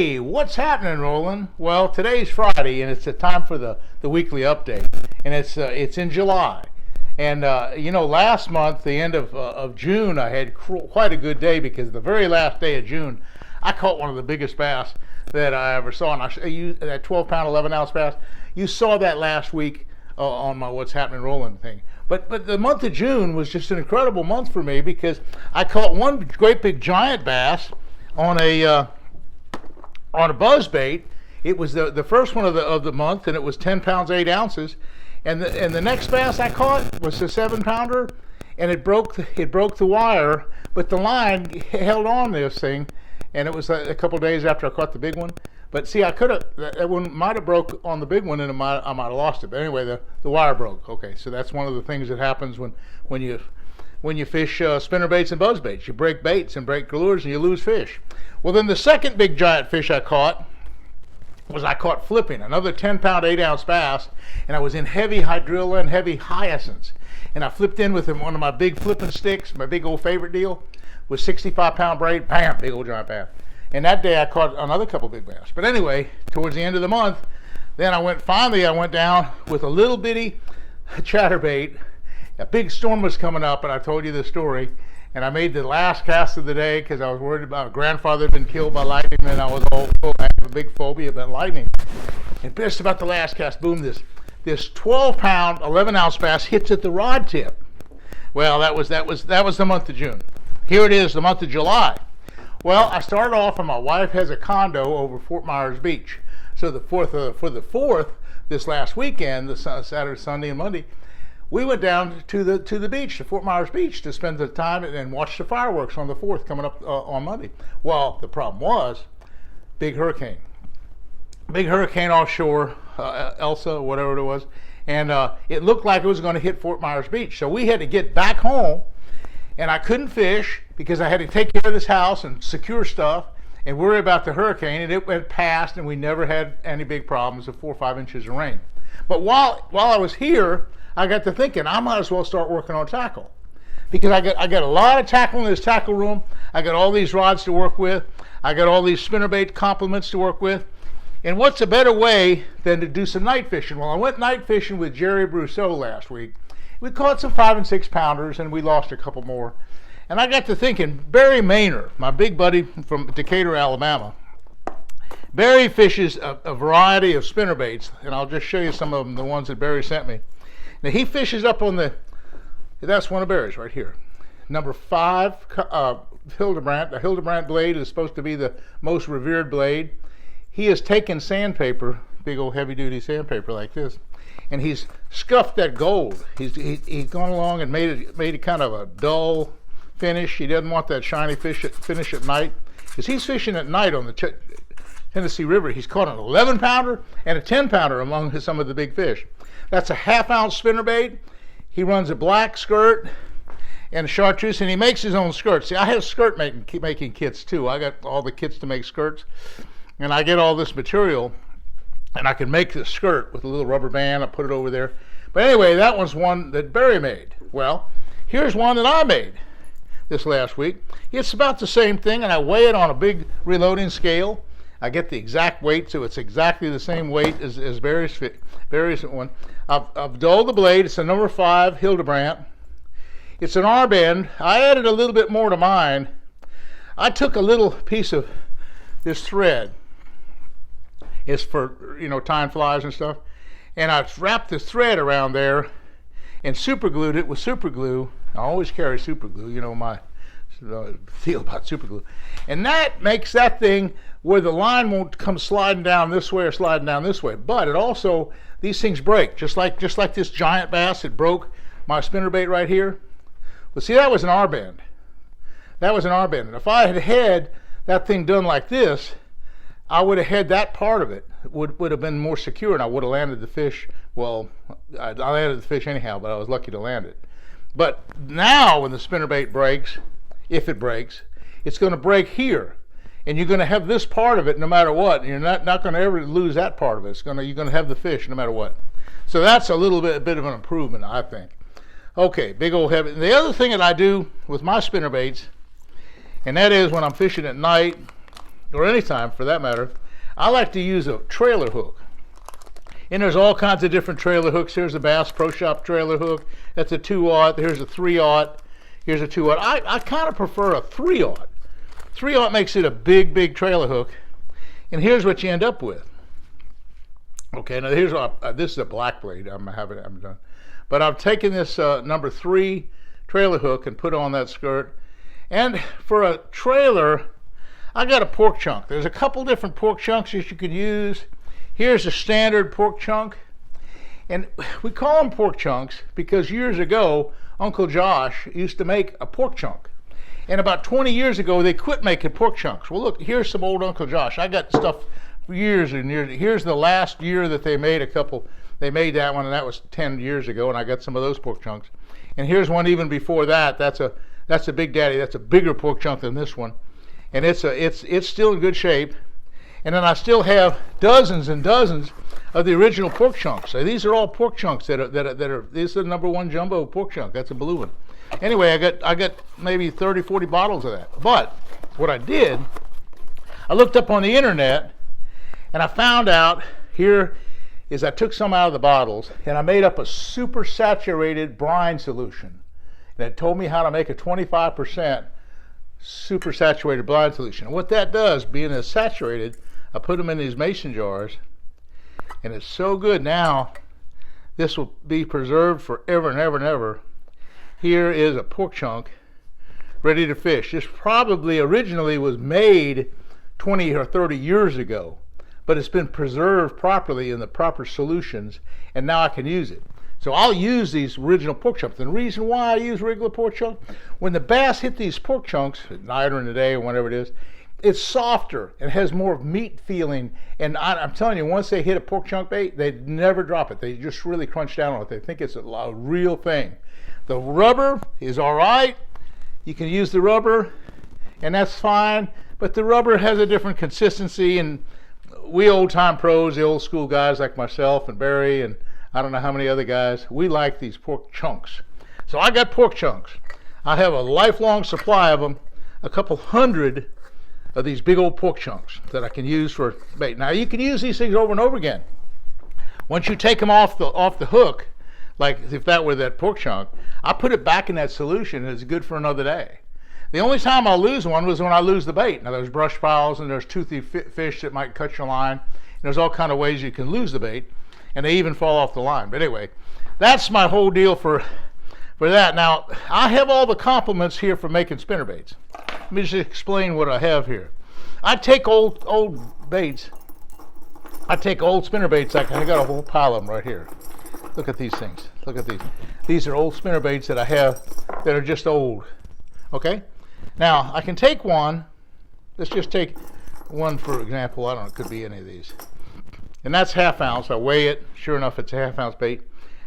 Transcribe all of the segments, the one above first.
Hey, what's happening, Roland? Well, today's Friday, and it's the time for the weekly update, and it's in July. And last month, the end of June, I had quite a good day because the very last day of June, I caught one of the biggest bass that I ever saw, and that 12-pound, 11-ounce bass. You saw that last week on my What's Happening, Roland thing. But the month of June was just an incredible month for me because I caught one great big giant bass on a buzzbait. It was the first one of the month, and it was 10 pounds 8 ounces. And the next bass I caught was a 7-pounder, and it broke the wire, but the line held on this thing, and it was a couple days after I caught the big one. But see, that one might have broke on the big one, and I might have lost it. But anyway, the wire broke. Okay, so that's one of the things that happens when you fish spinnerbaits and buzzbaits. You break baits and break lures, and you lose fish. Well, then the second big giant fish I caught flipping, another 10-pound 8-ounce bass, and I was in heavy hydrilla and heavy hyacinths. And I flipped in with one of my big flipping sticks, my big old favorite deal, with 65-pound braid, bam, big old giant bass. And that day I caught another couple big bass. But anyway, towards the end of the month, then I went down with a little bitty chatterbait. A big storm was coming up, and I told you the story. And I made the last cast of the day because I was worried about my grandfather had been killed by lightning, and I have a big phobia about lightning. And just about the last cast, boom, this 12-pound, 11-ounce bass hits at the rod tip. Well, that was the month of June. Here it is, the month of July. Well, I started off, and my wife has a condo over Fort Myers Beach. So for the 4th, this last weekend, the Saturday, Sunday, and Monday, we went down to the beach, to Fort Myers Beach, to spend the time and watch the fireworks on the 4th coming up on Monday. Well, the problem was big hurricane offshore, Elsa, whatever it was, and it looked like it was going to hit Fort Myers Beach. So we had to get back home, and I couldn't fish because I had to take care of this house and secure stuff and worry about the hurricane, and it went past, and we never had any big problems of 4 or 5 inches of rain. But while I was here, I got to thinking I might as well start working on tackle, because I got a lot of tackle in this tackle room. I got all these rods to work with. I got all these spinnerbait complements to work with. And what's a better way than to do some night fishing? Well, I went night fishing with Jerry Brousseau last week. We caught some 5 and 6 pounders, and we lost a couple more. And I got to thinking, Barry Maynard, my big buddy from Decatur, Alabama, Barry fishes a variety of spinnerbaits, and I'll just show you some of them, the ones that Barry sent me. Now he fishes up on that's one of Barry's right here. Number 5 Hildebrandt. The Hildebrandt blade is supposed to be the most revered blade. He has taken sandpaper, big old heavy duty sandpaper like this, and he's scuffed that gold. He's gone along and made it kind of a dull finish. He doesn't want that shiny finish at night, because he's fishing at night on the Tennessee River. He's caught an 11-pounder and a 10-pounder among some of the big fish. That's a 1/2-ounce spinnerbait. He runs a black skirt and a chartreuse, and he makes his own skirts. See, I have skirt making kits too. I got all the kits to make skirts, and I get all this material, and I can make this skirt with a little rubber band. I put it over there. But anyway, that one's one that Barry made. Well, here's one that I made this last week. It's about the same thing, and I weigh it on a big reloading scale. I get the exact weight, so it's exactly the same weight as Barry's one. I've dulled the blade. It's a number 5 Hildebrandt. It's an R-bend. I added a little bit more to mine. I took a little piece of this thread. It's for, tying flies and stuff. And I wrapped this thread around there and super glued it with super glue. I always carry super glue, my feel about super glue. And that makes that thing where the line won't come sliding down this way or sliding down this way. But it also, these things break. Just like this giant bass, it broke my spinnerbait right here. Well, see, that was an R-bend. That was an R-bend. And if I had that thing done like this, I would have had that part of it. Would have been more secure, and I would have landed the fish. Well, I landed the fish anyhow, but I was lucky to land it. But now when the spinnerbait breaks, if it breaks, it's going to break here. And you're going to have this part of it no matter what. And you're not going to ever lose that part of it. You're going to have the fish no matter what. So that's a bit of an improvement, I think. Okay, big old heavy. The other thing that I do with my spinnerbaits, and that is when I'm fishing at night, or anytime for that matter, I like to use a trailer hook. And there's all kinds of different trailer hooks. Here's a Bass Pro Shop trailer hook. That's a 2/0. Here's a 3/0. Here's a 2/0. I kind of prefer a 3/0. 3/0 makes it a big, big trailer hook. And here's what you end up with. Okay, now here's this is a black blade. I'm done. But I've taken this number 3 trailer hook and put on that skirt. And for a trailer, I got a pork chunk. There's a couple different pork chunks that you could use. Here's a standard pork chunk. And we call them pork chunks because years ago, Uncle Josh used to make a pork chunk. And about 20 years ago, they quit making pork chunks. Well, look, here's some old Uncle Josh. I got stuff for years and years. Here's the last year that they made a couple. They made that one, and that was 10 years ago, and I got some of those pork chunks. And here's one even before that. That's a Big Daddy. That's a bigger pork chunk than this one. And it's still in good shape. And then I still have dozens and dozens of the original pork chunks. So these are all pork chunks that are this is the number 1 jumbo pork chunk. That's a blue one. Anyway, I got maybe 30, 40 bottles of that. But what I did, I looked up on the internet and I found out here is I took some out of the bottles and I made up a super saturated brine solution. And it told me how to make a 25% super saturated brine solution. And what that does, being as saturated, I put them in these mason jars, and it's so good now. This will be preserved forever and ever and ever. Here is a pork chunk ready to fish. This probably originally was made 20 or 30 years ago, but it's been preserved properly in the proper solutions, and now I can use it. So I'll use these original pork chunks. And the reason why I use regular pork chunk, when the bass hit these pork chunks at night or in the day or whenever it is, it's softer and has more meat feeling. And I'm telling you, once they hit a pork chunk bait, they never drop it. They just really crunch down on it. They think it's a real thing. The rubber is all right. You can use the rubber, and that's fine. But the rubber has a different consistency. And we old-time pros, the old school guys like myself and Barry and I don't know how many other guys, we like these pork chunks. So I got pork chunks. I have a lifelong supply of them, a couple hundred of these big old pork chunks that I can use for bait. Now you can use these things over and over again. Once you take them off the hook, like if that were that pork chunk, I put it back in that solution and it's good for another day. The only time I'll lose one was when I lose the bait. Now there's brush piles and there's toothy fish that might cut your line. And there's all kind of ways you can lose the bait. And they even fall off the line. But anyway, that's my whole deal for that. Now, I have all the complements here for making spinnerbaits. Let me just explain what I have here. I take old baits. I take old spinnerbaits. I got a whole pile of them right here. Look at these things. Look at these. These are old spinnerbaits that I have that are just old. Okay? Now, I can take one. Let's just take one for example. I don't know. It could be any of these. And that's ½ ounce. I weigh it. Sure enough, it's a ½ ounce bait.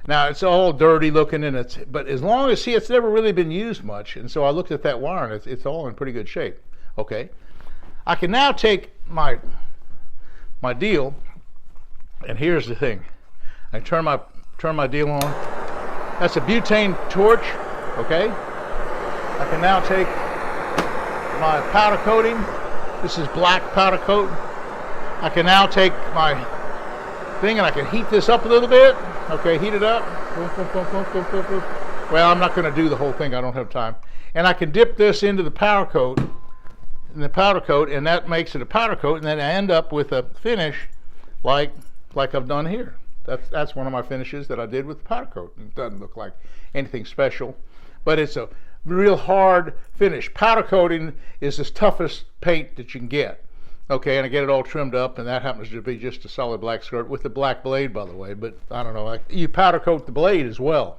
Now it's all dirty looking, but as long as it's never really been used much, and so I looked at that wire and it's all in pretty good shape. Okay, I can now take my deal, and here's the thing. I turn my deal on. That's a butane torch. Okay, I can now take my powder coating. This is black powder coat. I can now take my thing and I can heat this up a little bit. Okay, heat it up. Boom, boom, boom, boom, boom, boom, boom. Well, I'm not going to do the whole thing. I don't have time. And I can dip this into the powder coat, and that makes it a powder coat, and then I end up with a finish like I've done here. That's one of my finishes that I did with the powder coat. It doesn't look like anything special, but it's a real hard finish. Powder coating is the toughest paint that you can get. Okay, and I get it all trimmed up, and that happens to be just a solid black skirt with a black blade, by the way. But I don't know, you powder coat the blade as well.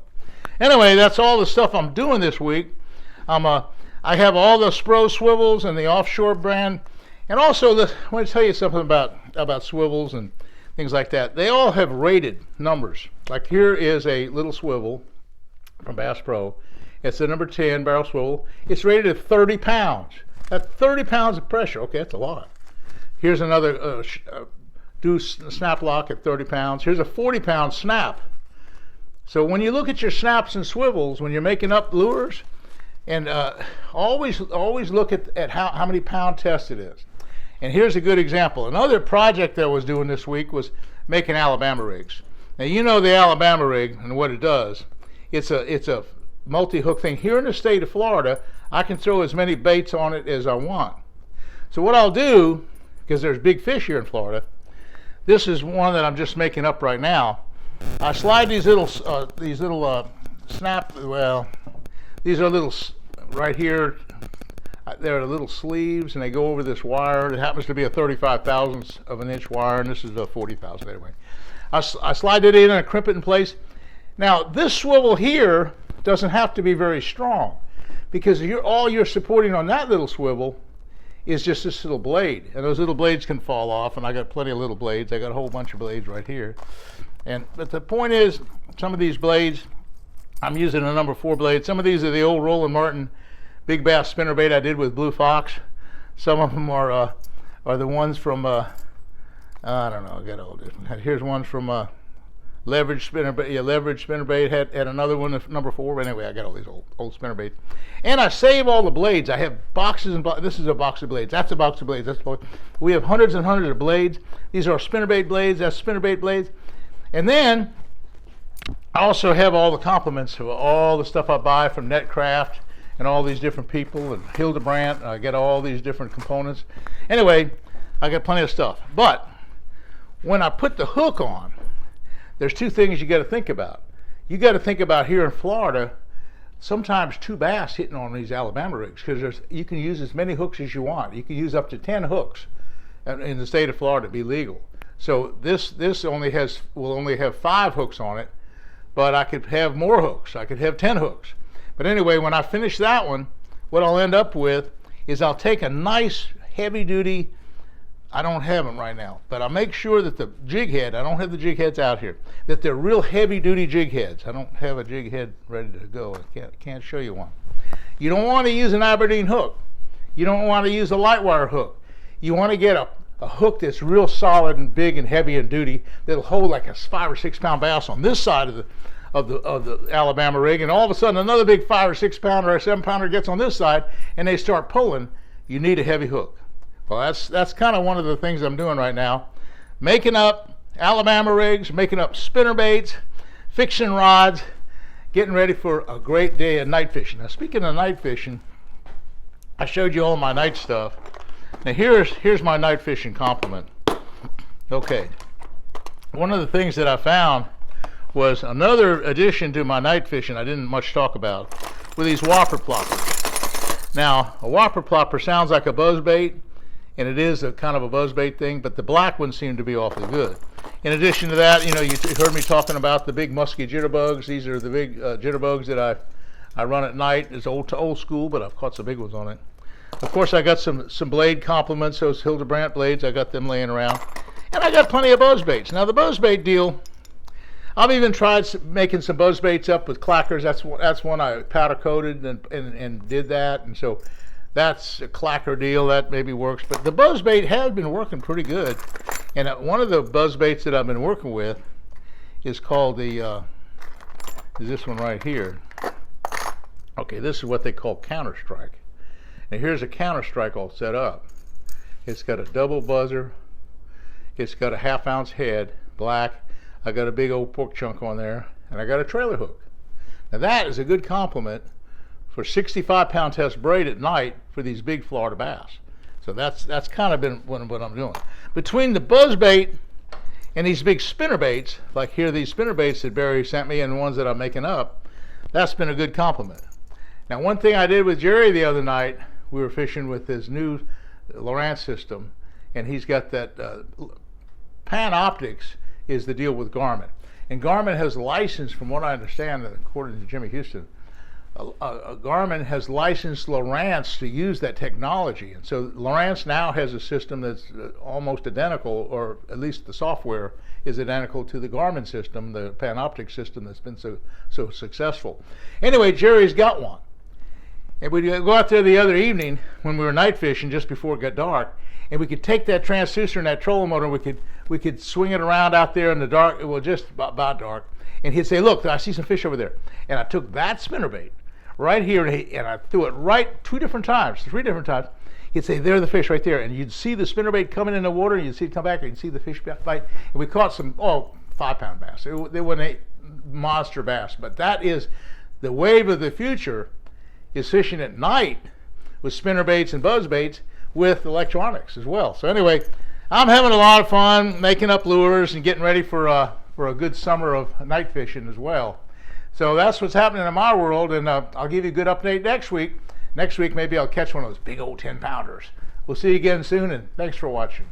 Anyway, that's all the stuff I'm doing this week. I have all the Spro swivels and the offshore brand, and also I want to tell you something about swivels and things like that. They all have rated numbers. Like here is a little swivel from Bass Pro. It's the number 10 barrel swivel. It's rated at 30 pounds. That's 30 pounds of pressure. Okay, that's a lot. Here's another snap lock at 30 pounds. Here's a 40-pound snap. So when you look at your snaps and swivels, when you're making up lures, and always look at how many pound test it is. And here's a good example. Another project that I was doing this week was making Alabama rigs. Now you know the Alabama rig and what it does. It's a multi-hook thing. Here in the state of Florida, I can throw as many baits on it as I want. So what I'll do, because there's big fish here in Florida, this is one that I'm just making up right now. I slide these little snap, well, these are little, right here, they're little sleeves, and they go over this wire. It happens to be a 35 thousandths of an inch wire, and this is a 40 thousandth anyway. I slide it in and I crimp it in place. Now, this swivel here doesn't have to be very strong, because all you're supporting on that little swivel is just this little blade, and those little blades can fall off, and I got plenty of little blades. I got a whole bunch of blades right here. But the point is, some of these blades, I'm using a number 4 blade. Some of these are the old Roland Martin big bass spinnerbait I did with Blue Fox. Some of them are the ones from I don't know, I got all different. Here's one from Leverage spinnerbait. Yeah, Leverage spinnerbait had another one, number 4. But anyway, I got all these old spinnerbaits, and I save all the blades. I have boxes and this is a box of blades. That's a box of blades. We have hundreds and hundreds of blades. These are spinnerbait blades. That's spinnerbait blades, and then I also have all the complements of all the stuff I buy from Netcraft and all these different people and Hildebrandt. I get all these different components. Anyway, I got plenty of stuff. But when I put the hook on, there's 2 things you got to think about. You got to think about here in Florida, sometimes 2 bass hitting on these Alabama rigs, because you can use as many hooks as you want. You can use up to 10 hooks in the state of Florida to be legal. So this will only have 5 hooks on it, but I could have more hooks. I could have 10 hooks. But anyway, when I finish that one, what I'll end up with is I'll take a nice heavy duty, I don't have them right now, but I'll make sure that the jig head, I don't have the jig heads out here, that they're real heavy duty jig heads. I don't have a jig head ready to go. I can't show you one. You don't want to use an Aberdeen hook. You don't want to use a light wire hook. You want to get a hook that's real solid and big and heavy and duty, that'll hold like a 5 or 6 pound bass on this side of the Alabama rig, and all of a sudden another big 5 or 6 pounder or 7 pounder gets on this side and they start pulling. You need a heavy hook. Well, that's kind of one of the things I'm doing right now, making up Alabama rigs, making up spinnerbaits, fixing rods, getting ready for a great day of night fishing. Now, speaking of night fishing, I showed you all my night stuff. Now here's my night fishing complement. Okay, one of the things that I found was another addition to my night fishing I didn't much talk about, were these whopper ploppers. Now, a whopper plopper sounds like a buzzbait, and it is a kind of a buzzbait thing, but the black ones seem to be awfully good. In addition to that, you heard me talking about the big musky jitterbugs. These are the big jitterbugs that I run at night. It's old school, but I've caught some big ones on it. Of course, I got some blade complements, those Hildebrandt blades. I got them laying around, and I got plenty of buzzbaits. Now, the buzzbait deal, I've even tried making some buzzbaits up with clackers. That's one I powder coated and did that, and so that's a clacker deal. That maybe works, but the buzzbait has been working pretty good. And one of the buzzbaits that I've been working with is called is this one right here. Okay, this is what they call Counter Strike. Now here's a Counter Strike all set up. It's got a double buzzer. It's got a 1/2 ounce head, black. I got a big old pork chunk on there, and I got a trailer hook. Now that is a good complement for 65 pound test braid at night for these big Florida bass. So that's kind of been what I'm doing. Between the buzzbait and these big spinnerbaits, like here these spinnerbaits that Barry sent me and the ones that I'm making up, that's been a good complement. Now, one thing I did with Jerry the other night, we were fishing with his new Roland system, and he's got that Pan Optics is the deal with Garmin. And Garmin has licensed, from what I understand, according to Jimmy Houston, Garmin has licensed Lowrance to use that technology. And so Lowrance now has a system that's almost identical, or at least the software is identical to the Garmin system, the Panoptic system that's been so successful. Anyway, Jerry's got one. And we'd go out there the other evening when we were night fishing just before it got dark, and we could take that transducer and that trolling motor, and we could swing it around out there in the dark, well, just about dark, and he'd say, "Look, I see some fish over there." And I took that spinnerbait right here, and I threw it right 3 different times. he'd say, there are the fish right there. And you'd see the spinnerbait coming in the water, and you'd see it come back, and you'd see the fish bite. And we caught some, 5-pound bass. They weren't monster bass. But that is the wave of the future, is fishing at night with spinnerbaits and buzzbaits with electronics as well. So anyway, I'm having a lot of fun making up lures and getting ready for a good summer of night fishing as well. So that's what's happening in my world, and I'll give you a good update next week. Next week, maybe I'll catch one of those big old 10-pounders. We'll see you again soon, and thanks for watching.